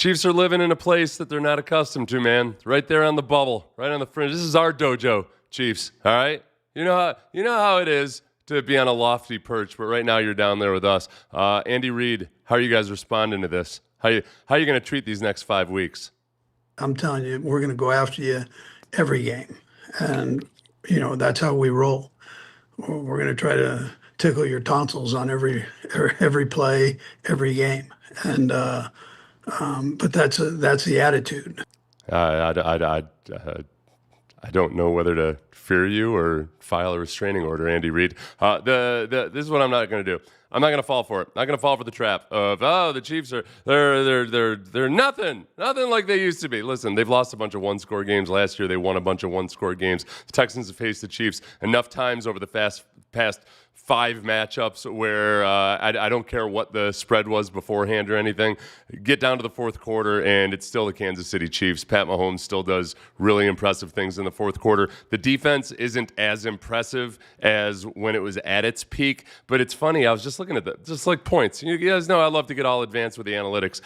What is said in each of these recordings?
Chiefs are living in a place that they're not accustomed to, man. Right there on the bubble, right on the fringe. This is our dojo, Chiefs. All right, you know how it is to be on a lofty perch, but right now you're down there with us. Andy Reid, how are you guys responding to this? How are you going to treat these next 5 weeks? I'm telling you, we're going to go after you every game. And, that's how we roll. We're going to try to tickle your tonsils on every play, every game. And, but that's the attitude. I don't know whether to fear you or file a restraining order, Andy Reid. This is what I'm not going to do. I'm not going to fall for it. Not going to fall for the trap of the Chiefs they're nothing like they used to be. Listen, they've lost a bunch of one-score games last year. They won a bunch of one-score games. The Texans have faced the Chiefs enough times over the past 5 matchups where I don't care what the spread was beforehand or anything. Get down to the fourth quarter, and it's still the Kansas City Chiefs. Pat Mahomes still does really impressive things in the fourth quarter. The defense isn't as impressive as when it was at its peak, but it's funny. I was just looking at just like points. You guys know I love to get all advanced with the analytics.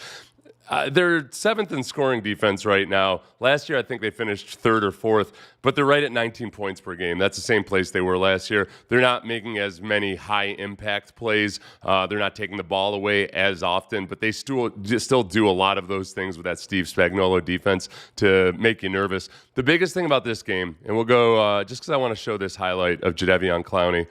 They're 7th in scoring defense right now. Last year, I think they finished 3rd or 4th, but they're right at 19 points per game. That's the same place they were last year. They're not making as many high-impact plays. They're not taking the ball away as often, but they still do a lot of those things with that Steve Spagnuolo defense to make you nervous. The biggest thing about this game, and we'll go just because I want to show this highlight of Jadeveon Clowney,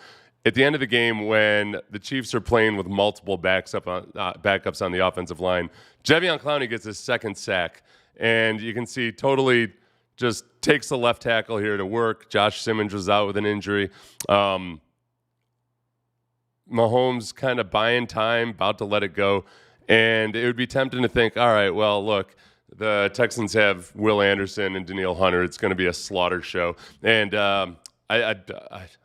at the end of the game, when the Chiefs are playing with multiple backups on the offensive line, Jadeveon Clowney gets his second sack, and you can see totally just takes the left tackle here to work. Josh Simmons was out with an injury. Mahomes kind of buying time, about to let it go, and it would be tempting to think, all right, well, look, the Texans have Will Anderson and Danielle Hunter. It's going to be a slaughter show, and I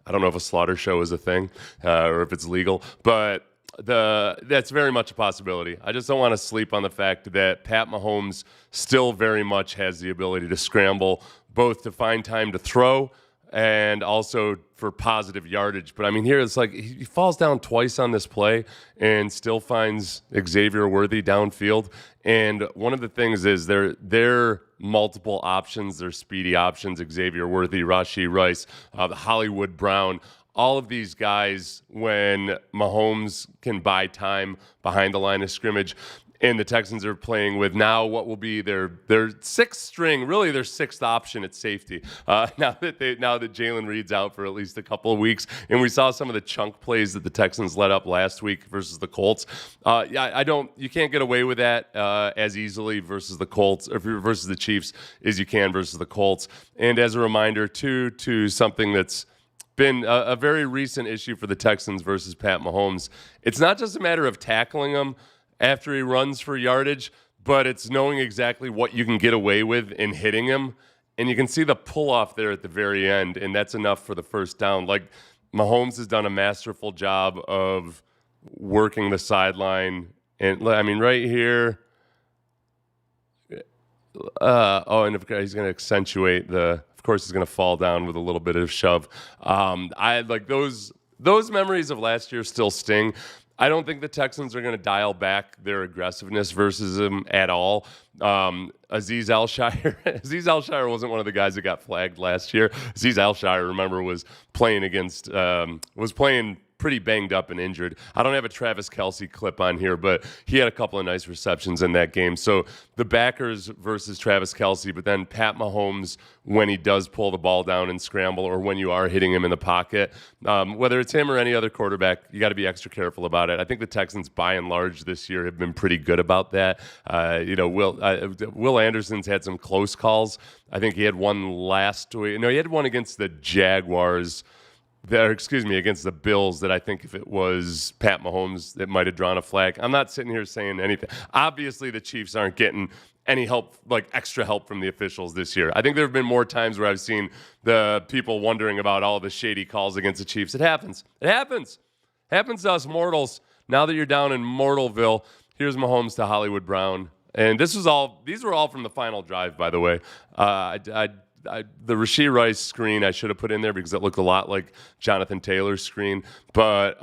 don't know if a slaughter show is a thing or if it's legal, but that's very much a possibility. I just don't want to sleep on the fact that Pat Mahomes still very much has the ability to scramble, both to find time to throw and also for positive yardage. But I mean, here it's like he falls down twice on this play and still finds Xavier Worthy downfield. And one of the things is they're multiple options. They're speedy options. Xavier Worthy, Rashee Rice, Hollywood Brown. All of these guys, when Mahomes can buy time behind the line of scrimmage, and the Texans are playing with now what will be their 6th string, really their 6th option at safety. Now that Jalen Reed's out for at least a couple of weeks, and we saw some of the chunk plays that the Texans let up last week versus the Colts. You can't get away with that as easily versus the Colts or versus the Chiefs as you can versus the Colts. And as a reminder, to something that's been a very recent issue for the Texans versus Pat Mahomes. It's not just a matter of tackling him after he runs for yardage, but it's knowing exactly what you can get away with in hitting him. And you can see the pull-off there at the very end, and that's enough for the first down. Like, Mahomes has done a masterful job of working the sideline. And, I mean, right here, and he's going to accentuate of course, he's going to fall down with a little bit of shove. I like those memories of last year still sting. I don't think the Texans are going to dial back their aggressiveness versus him at all. Azeez Al-Shire wasn't one of the guys that got flagged last year. Azeez Al-Shire, remember, was playing pretty banged up and injured. I don't have a Travis Kelce clip on here, but he had a couple of nice receptions in that game. So the backers versus Travis Kelce, but then Pat Mahomes when he does pull the ball down and scramble, or when you are hitting him in the pocket, whether it's him or any other quarterback, you got to be extra careful about it. I think the Texans, by and large, this year have been pretty good about that. Will Anderson's had some close calls. I think he had one last week. No, he had one against the Jaguars. Against the Bills, that I think if it was Pat Mahomes, that might have drawn a flag. I'm not sitting here saying anything. Obviously, the Chiefs aren't getting any help, like extra help from the officials this year. I think there have been more times where I've seen the people wondering about all the shady calls against the Chiefs. It happens. It happens. Happens to us mortals. Now that you're down in Mortalville, here's Mahomes to Hollywood Brown. And these were all from the final drive, by the way. The Rashee Rice screen I should have put in there because it looked a lot like Jonathan Taylor's screen. But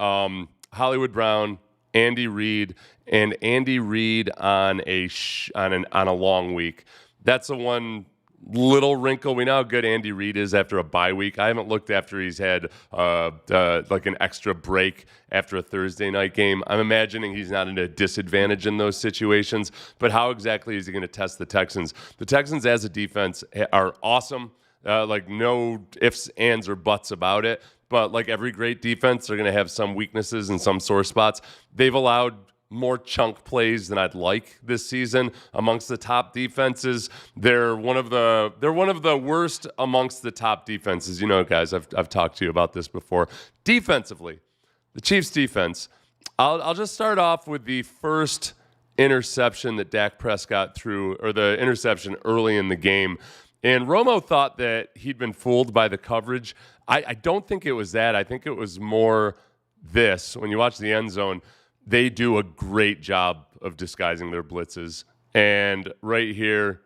Hollywood Brown Andy Reid, and Andy Reid on a long week. That's the one little wrinkle. We know how good Andy Reid is after a bye week. I haven't looked after he's had like an extra break after a Thursday night game. I'm imagining he's not at a disadvantage in those situations, but how exactly is he going to test the Texans? The Texans as a defense are awesome. Like no ifs, ands, or buts about it. But like every great defense, they're going to have some weaknesses and some sore spots. They've allowed more chunk plays than I'd like this season amongst the top defenses. They're one of the worst amongst the top defenses. You know, guys, I've talked to you about this before. Defensively, the Chiefs' defense. I'll just start off with the first interception that Dak Prescott threw, or the interception early in the game. And Romo thought that he'd been fooled by the coverage. I don't think it was that. I think it was more this. When you watch the end zone, they do a great job of disguising their blitzes. And right here,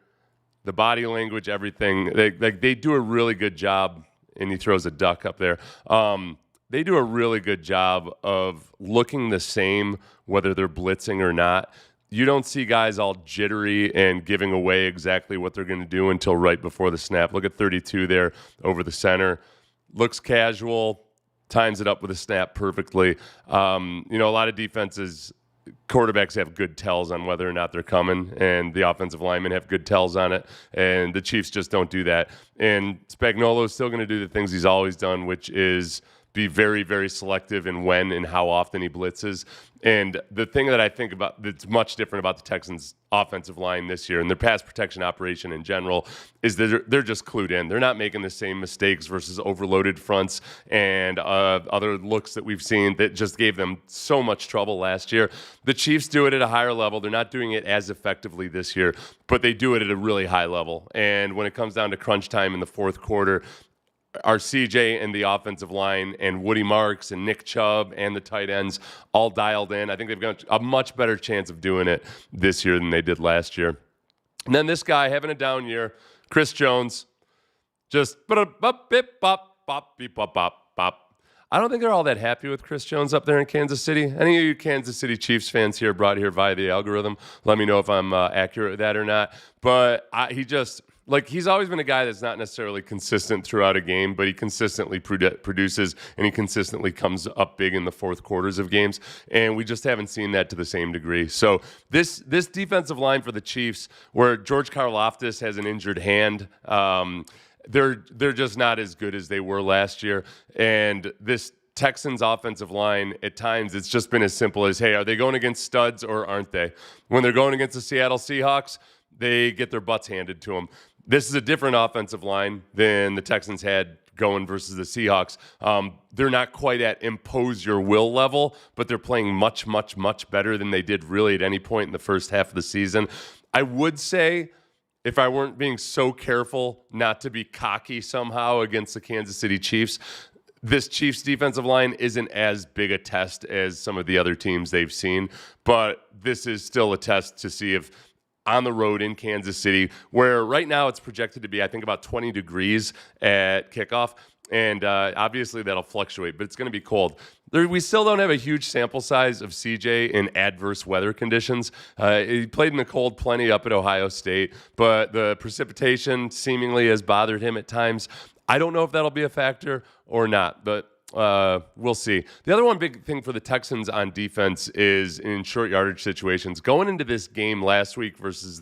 the body language, everything, they do a really good job. And he throws a duck up there. They do a really good job of looking the same, whether they're blitzing or not. You don't see guys all jittery and giving away exactly what they're going to do until right before the snap. Look at 32 there over the center. Looks casual, times it up with a snap perfectly. A lot of defenses, quarterbacks have good tells on whether or not they're coming, and the offensive linemen have good tells on it, and the Chiefs just don't do that. And Spagnuolo is still going to do the things he's always done, which is be very, very selective in when and how often he blitzes. And the thing that I think about that's much different about the Texans' offensive line this year and their pass protection operation in general is that they're just clued in. They're not making the same mistakes versus overloaded fronts and other looks that we've seen that just gave them so much trouble last year. The Chiefs do it at a higher level. They're not doing it as effectively this year, but they do it at a really high level. And when it comes down to crunch time in the fourth quarter, our CJ and the offensive line and Woody Marks and Nick Chubb and the tight ends all dialed in. I think they've got a much better chance of doing it this year than they did last year. And then this guy having a down year, Chris Jones, just bop, bip, bop, bop, beep, bop, bop, bop. I don't think they're all that happy with Chris Jones up there in Kansas City. Any of you Kansas City Chiefs fans here brought here via the algorithm, let me know if I'm accurate with that or not. But he's always been a guy that's not necessarily consistent throughout a game, but he consistently produces and he consistently comes up big in the fourth quarters of games. And we just haven't seen that to the same degree. So this defensive line for the Chiefs, where George Karlaftis has an injured hand, they're just not as good as they were last year. And this Texans offensive line, at times, it's just been as simple as, hey, are they going against studs or aren't they? When they're going against the Seattle Seahawks, they get their butts handed to them. This is a different offensive line than the Texans had going versus the Seahawks. They're not quite at impose your will level, but they're playing much, much, much better than they did really at any point in the first half of the season. I would say, if I weren't being so careful not to be cocky somehow against the Kansas City Chiefs, this Chiefs defensive line isn't as big a test as some of the other teams they've seen, but this is still a test to see if on the road in Kansas City, where right now it's projected to be, I think, about 20 degrees at kickoff. And obviously that'll fluctuate, but it's going to be cold. We still don't have a huge sample size of CJ in adverse weather conditions. He played in the cold plenty up at Ohio State, but the precipitation seemingly has bothered him at times. I don't know if that'll be a factor or not, but we'll see. The other one big thing for the Texans on defense is in short yardage situations. Going into this game last week versus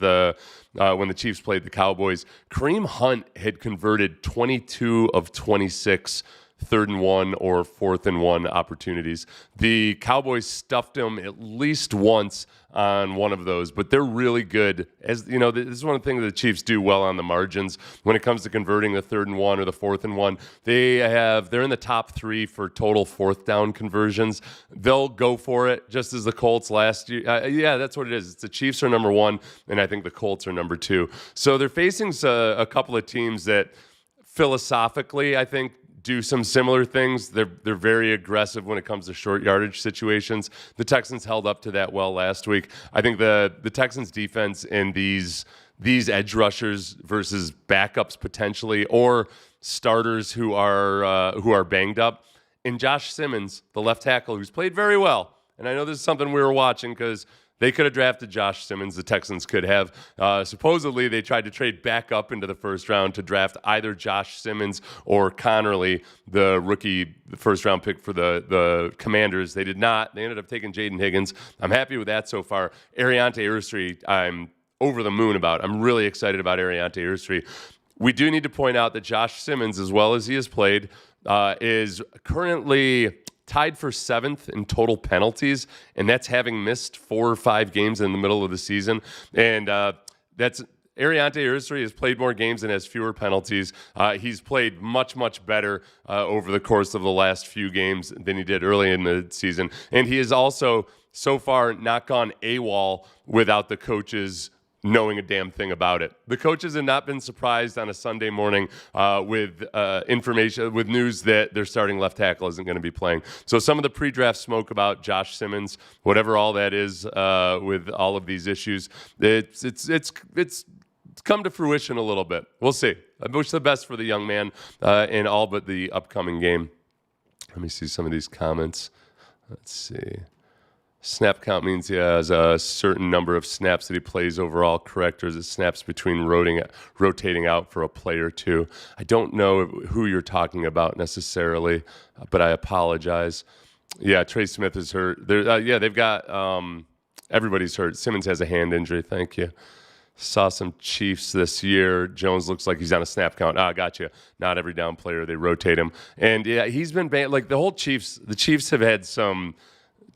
when the Chiefs played the Cowboys, Kareem Hunt had converted 22 of 26 third and one or fourth and one opportunities. The Cowboys stuffed him at least once on one of those, but they're really good. As you know, this is one of the things the Chiefs do well on the margins when it comes to converting the third and one or the fourth and one. They're in the top 3 for total fourth down conversions. They'll go for it, just as the Colts last year. Yeah, that's what it is. It's the Chiefs are number 1, and I think the Colts are number 2. So they're facing a couple of teams that philosophically, I think, do some similar things. They're very aggressive when it comes to short yardage situations. The Texans held up to that well last week. I think the Texans defense and these edge rushers versus backups potentially, or starters who are banged up, and Josh Simmons, the left tackle, who's played very well and I know this is something we were watching because they could have drafted Josh Simmons. The Texans could have. Supposedly, they tried to trade back up into the first round to draft either Josh Simmons or Connerly, the rookie first-round pick for the Commanders. They did not. They ended up taking Jaden Higgins. I'm happy with that so far. Ariante Urstry, I'm over the moon about. I'm really excited about Ariante Urstry. We do need to point out that Josh Simmons, as well as he has played, is currently tied for 7th in total penalties, and that's having missed 4 or 5 games in the middle of the season. And that's Ariante Urstry has played more games and has fewer penalties. He's played much, much better over the course of the last few games than he did early in the season. And he has also, so far, not gone AWOL without the coaches knowing a damn thing about it. The coaches have not been surprised on a Sunday morning with information, with news that their starting left tackle isn't going to be playing. So some of the pre-draft smoke about Josh Simmons, whatever all that is, with all of these issues, it's come to fruition a little bit. We'll see. I wish the best for the young man in all but the upcoming game. Let me see some of these comments. Let's see. Snap count means he has a certain number of snaps that he plays overall, correct? Or is it snaps between rotating out for a play or two? I don't know who you're talking about necessarily, but I apologize. Yeah, Trey Smith is hurt. They've got everybody's hurt. Simmons has a hand injury. Thank you. Saw some Chiefs this year. Jones looks like he's on a snap count. Gotcha. Not every down player, they rotate him. And yeah, he's been banned. Like the Chiefs have had some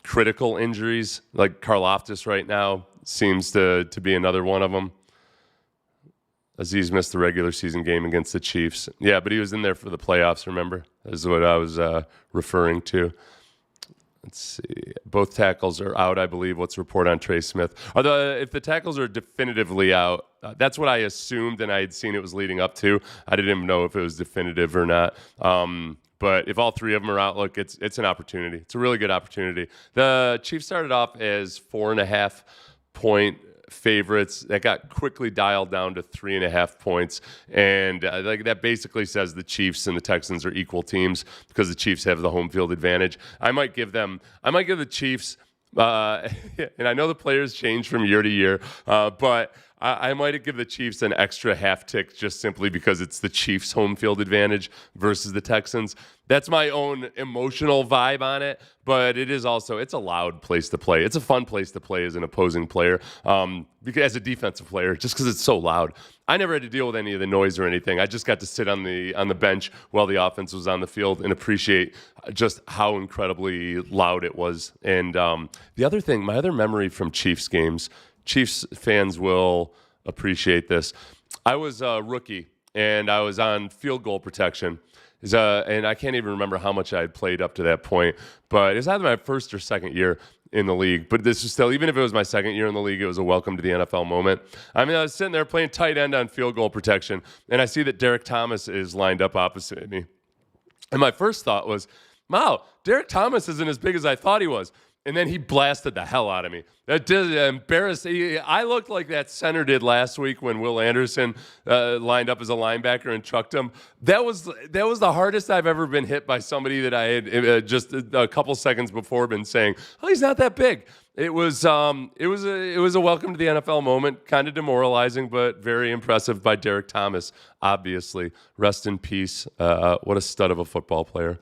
critical injuries, like Karlaftis right now seems to be another one of them. Aziz missed the regular season game against the Chiefs. Yeah, but he was in there for the playoffs, remember? That is what I was referring to. Let's see. Both tackles are out, I believe. What's the report on Trey Smith? If the tackles are definitively out, that's what I assumed, and I had seen it was leading up to. I didn't even know if it was definitive or not. But if all 3 of them are out, look, it's an opportunity. It's a really good opportunity. The Chiefs started off as 4.5-point favorites. That got quickly dialed down to 3.5 points. And that basically says the Chiefs and the Texans are equal teams because the Chiefs have the home field advantage. I might give the Chiefs, and I know the players change from year to year, but I might give the Chiefs an extra half tick just simply because it's the Chiefs' home field advantage versus the Texans. That's my own emotional vibe on it, but it's a loud place to play. It's a fun place to play as an opposing player, because as a defensive player, just because it's so loud. I never had to deal with any of the noise or anything. I just got to sit on the bench while the offense was on the field and appreciate just how incredibly loud it was. And the other thing, my other memory from Chiefs games, Chiefs fans will appreciate this. I was a rookie, and I was on field goal protection. And I can't even remember how much I had played up to that point, but it was either my first or second year in the league. But this is still, even if it was my second year in the league, it was a welcome to the NFL moment. I mean, I was sitting there playing tight end on field goal protection, and I see that Derek Thomas is lined up opposite me. And my first thought was, wow, Derek Thomas isn't as big as I thought he was. And then he blasted the hell out of me. That did embarrass. I looked like that center did last week when Will Anderson lined up as a linebacker and trucked him. That was the hardest I've ever been hit by somebody that I had just a couple seconds before been saying, "Oh, he's not that big." It was a welcome to the NFL moment, kind of demoralizing, but very impressive by Derek Thomas. Obviously, rest in peace. What a stud of a football player.